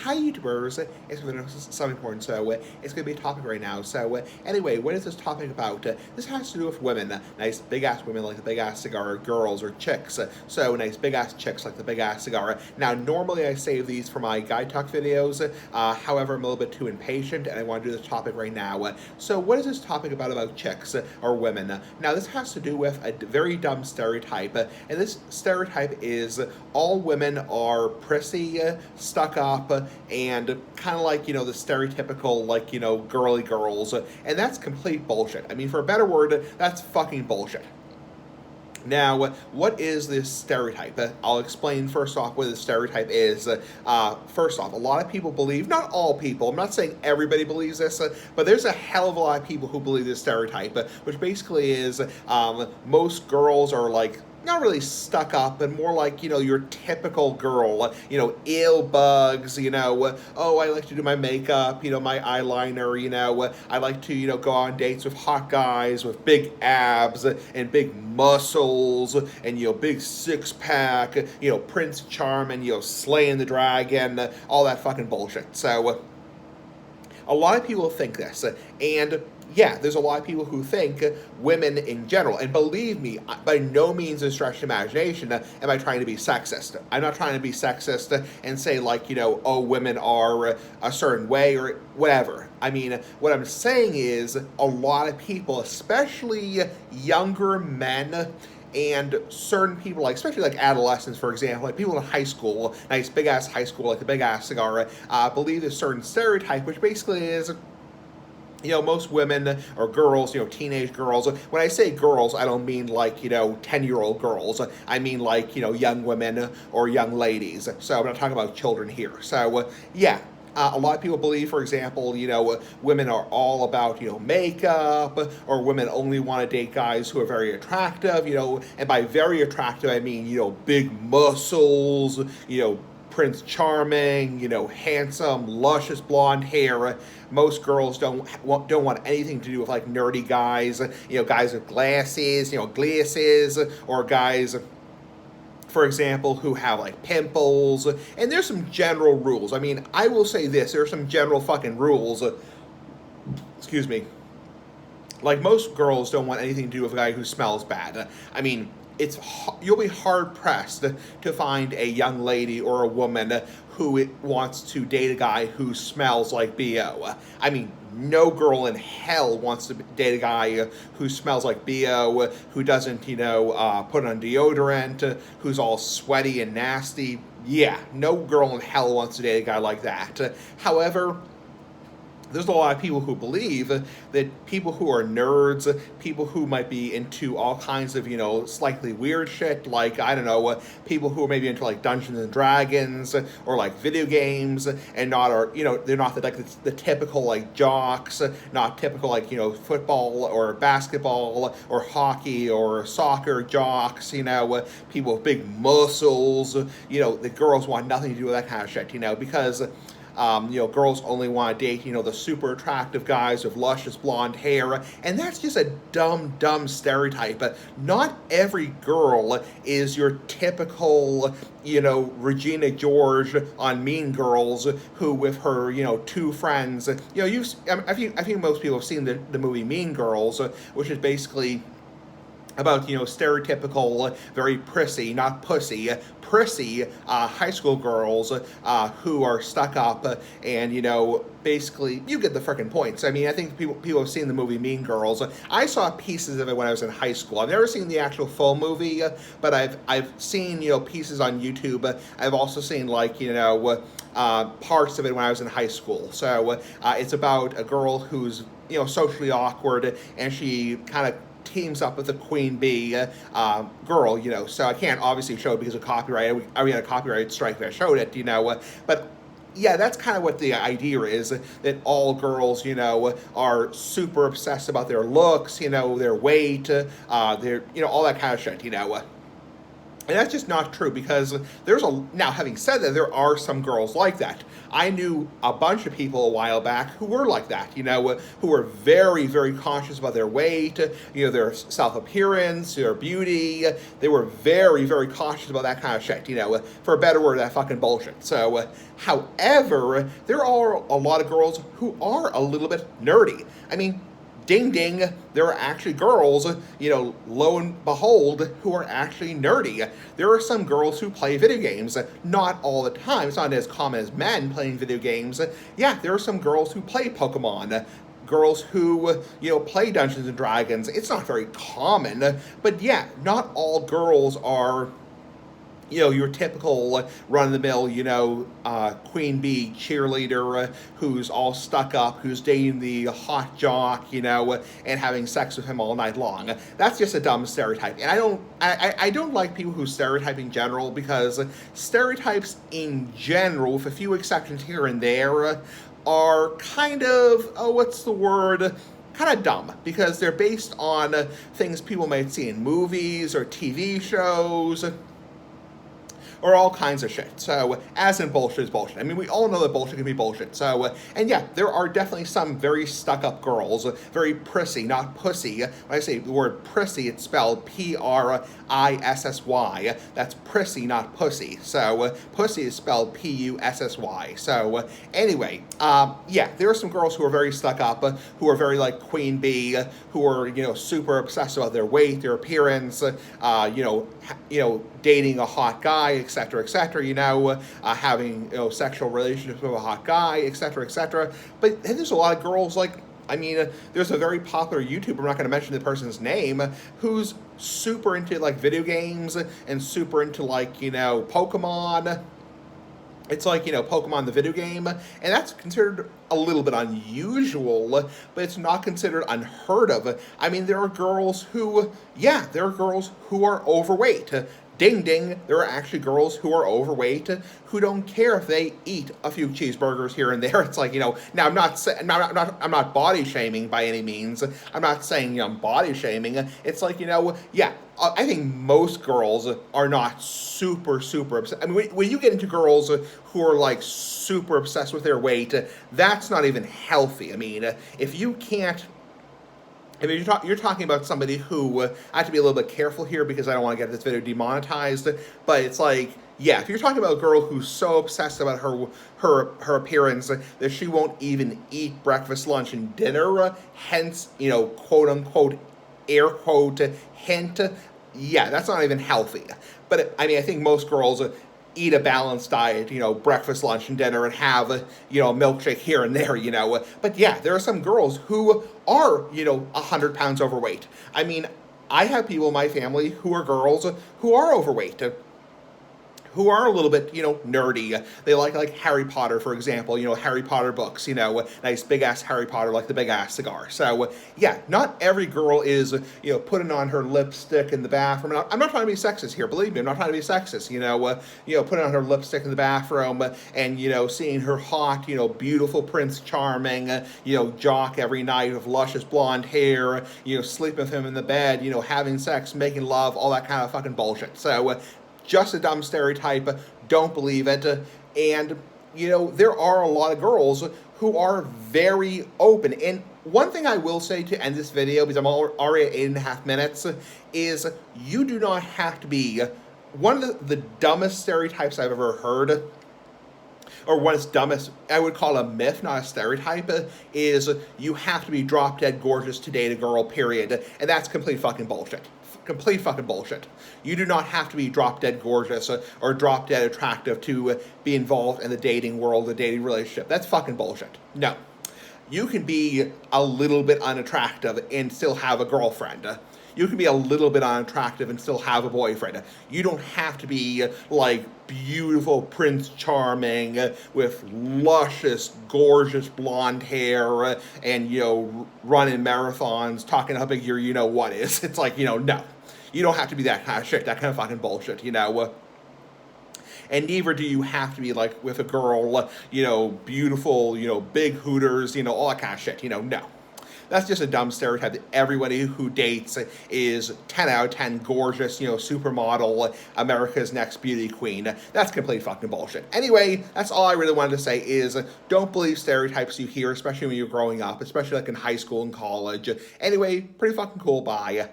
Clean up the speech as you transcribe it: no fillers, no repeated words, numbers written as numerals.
hi YouTubers, it's going to be something important, so it's going to be a topic right now. So anyway, what is this topic about? This has to do with women, nice big ass women like the big ass cigar, girls or chicks. So nice big ass chicks like the big ass cigar. Now normally I save these for my guide talk videos, however I'm a little bit too impatient and I want to do this topic right now. So what is this topic about chicks or women? Now this has to do with a very dumb stereotype, and this stereotype is all women are prissy, stuck up, and kind of like, the stereotypical, like, girly girls. And that's complete bullshit. I mean, for a better word, that's fucking bullshit. Now, what is this stereotype? I'll explain first off what the stereotype is. First off, a lot of people believe, not all people, I'm not saying everybody believes this, but there's a hell of a lot of people who believe this stereotype, which basically is most girls are like, not really stuck up, but more like, your typical girl, ill bugs, oh, I like to do my makeup, my eyeliner, I like to, go on dates with hot guys with big abs and big muscles and, big six pack, Prince Charming, slaying the dragon, all that fucking bullshit. So, a lot of people think this, and yeah, there's a lot of people who think women in general, and believe me, by no means in stretch of imagination am I trying to be sexist. I'm not trying to be sexist and say like, oh, women are a certain way or whatever. I mean, what I'm saying is a lot of people, especially younger men, and certain people, like especially like adolescents, for example, like people in high school, nice big ass high school, like the big ass cigar, believe a certain stereotype, which basically is, most women or girls, teenage girls. When I say girls, I don't mean like, 10-year-old girls. I mean like, young women or young ladies. So I'm not talking about children here. So, yeah. A lot of people believe, for example, women are all about, makeup, or women only want to date guys who are very attractive, and by very attractive, I mean, big muscles, Prince Charming, handsome, luscious blonde hair. Most girls don't want anything to do with like nerdy guys, guys with glasses, or guys, for example, who have like pimples. And there's some general rules. I mean, I will say this: there are some general fucking rules. Excuse me. Like most girls don't want anything to do with a guy who smells bad. I mean, you'll be hard pressed to find a young lady or a woman who wants to date a guy who smells like BO. I mean, no girl in hell wants to date a guy who smells like BO, who doesn't, put on deodorant, who's all sweaty and nasty. Yeah, no girl in hell wants to date a guy like that. However, there's a lot of people who believe that people who are nerds, people who might be into all kinds of, slightly weird shit, like, I don't know, people who are maybe into, like, Dungeons and Dragons, or, like, video games, and they're not, like, the typical, like, jocks, not typical, like, football, or basketball, or hockey, or soccer jocks, people with big muscles, the girls want nothing to do with that kind of shit, because girls only want to date, the super attractive guys with luscious blonde hair, and that's just a dumb stereotype. But not every girl is your typical, Regina George on Mean Girls, who with her, two friends, I think most people have seen the movie Mean Girls, which is basically about, stereotypical, very prissy, not pussy, prissy high school girls who are stuck up and, basically, you get the freaking points. I mean, I think people have seen the movie Mean Girls. I saw pieces of it when I was in high school. I've never seen the actual full movie, but I've seen, pieces on YouTube. I've also seen, like, parts of it when I was in high school. So it's about a girl who's, socially awkward, and she kind of teams up with a queen bee girl, so I can't obviously show it because of copyright. I mean, a copyright strike if I showed it, but yeah, that's kind of what the idea is, that all girls, are super obsessed about their looks, their weight, their, all that kind of shit, And that's just not true because now having said that, there are some girls like that. I knew a bunch of people a while back who were like that, who were very, very conscious about their weight, their self appearance, their beauty. They were very, very cautious about that kind of shit, for a better word, that fucking bullshit. So, however, there are a lot of girls who are a little bit nerdy. I mean, ding ding, there are actually girls, lo and behold, who are actually nerdy. There are some girls who play video games, not all the time. It's not as common as men playing video games. Yeah, there are some girls who play Pokemon. Girls who, play Dungeons and Dragons. It's not very common, but yeah, not all girls are your typical run-of-the-mill, queen bee cheerleader who's all stuck up, who's dating the hot jock, and having sex with him all night long. That's just a dumb stereotype. And I don't like people who stereotype in general, because stereotypes in general, with a few exceptions here and there, are kind of, kind of dumb, because they're based on things people might see in movies or TV shows, or all kinds of shit. So, as in bullshit is bullshit. I mean, we all know that bullshit can be bullshit. So, and yeah, there are definitely some very stuck-up girls, very prissy, not pussy. When I say the word prissy, it's spelled Prissy. That's prissy, not pussy. So, pussy is spelled Pussy. So, anyway, yeah, there are some girls who are very stuck-up, who are very like Queen Bee, who are, super obsessed about their weight, their appearance, dating a hot guy, etc., having sexual relationships with a hot guy, etc. But then there's a lot of girls there's a very popular YouTuber, I'm not going to mention the person's name, who's super into like video games and super into Pokemon. It's like, Pokemon the video game, and that's considered a little bit unusual, but it's not considered unheard of. I mean, there are girls who are overweight. Ding ding, there are actually girls who are overweight who don't care if they eat a few cheeseburgers here and there. It's like, now I'm not body shaming by any means. I'm not saying I'm body shaming. It's like, I think most girls are not super obsessed. I mean, when you get into girls who are like super obsessed with their weight, that's not even healthy. I mean, if you're talking about somebody who, I have to be a little bit careful here because I don't want to get this video demonetized, but it's like, yeah, if you're talking about a girl who's so obsessed about her appearance that she won't even eat breakfast, lunch, and dinner, hence, quote unquote, air quote, hint, yeah, that's not even healthy. But I mean, I think most girls eat a balanced diet, breakfast, lunch, and dinner, and have, a milkshake here and there, But yeah, there are some girls who are, 100 pounds overweight. I mean, I have people in my family who are girls who are overweight, who are a little bit, nerdy. They like Harry Potter, for example, Harry Potter books, nice big-ass Harry Potter, like the big-ass cigar. So, yeah, not every girl is, putting on her lipstick in the bathroom. I'm not trying to be sexist here, believe me, I'm not trying to be sexist, putting on her lipstick in the bathroom and, seeing her hot, beautiful Prince Charming, jock every night with luscious blonde hair, sleeping with him in the bed, having sex, making love, all that kind of fucking bullshit. So, just a dumb stereotype, don't believe it. And, there are a lot of girls who are very open. And one thing I will say to end this video, because I'm already at 8.5 minutes, is you do not have to be, one of the dumbest stereotypes I've ever heard, or one of the dumbest, I would call a myth, not a stereotype, is you have to be drop dead gorgeous to date a girl, period. And that's complete fucking bullshit. Complete fucking bullshit. You do not have to be drop dead gorgeous or drop dead attractive to be involved in the dating world, the dating relationship. That's fucking bullshit. No. You can be a little bit unattractive and still have a girlfriend. You can be a little bit unattractive and still have a boyfriend. You don't have to be like beautiful Prince Charming with luscious, gorgeous blonde hair and, running marathons, talking how big your you-know-what is. It's like, no. You don't have to be that kind of shit, that kind of fucking bullshit, And neither do you have to be like with a girl, beautiful, big hooters, all that kind of shit, no. That's just a dumb stereotype that everybody who dates is 10 out of 10 gorgeous, supermodel, America's next beauty queen. That's complete fucking bullshit. Anyway, that's all I really wanted to say is don't believe stereotypes you hear, especially when you're growing up, especially like in high school and college. Anyway, pretty fucking cool. Bye.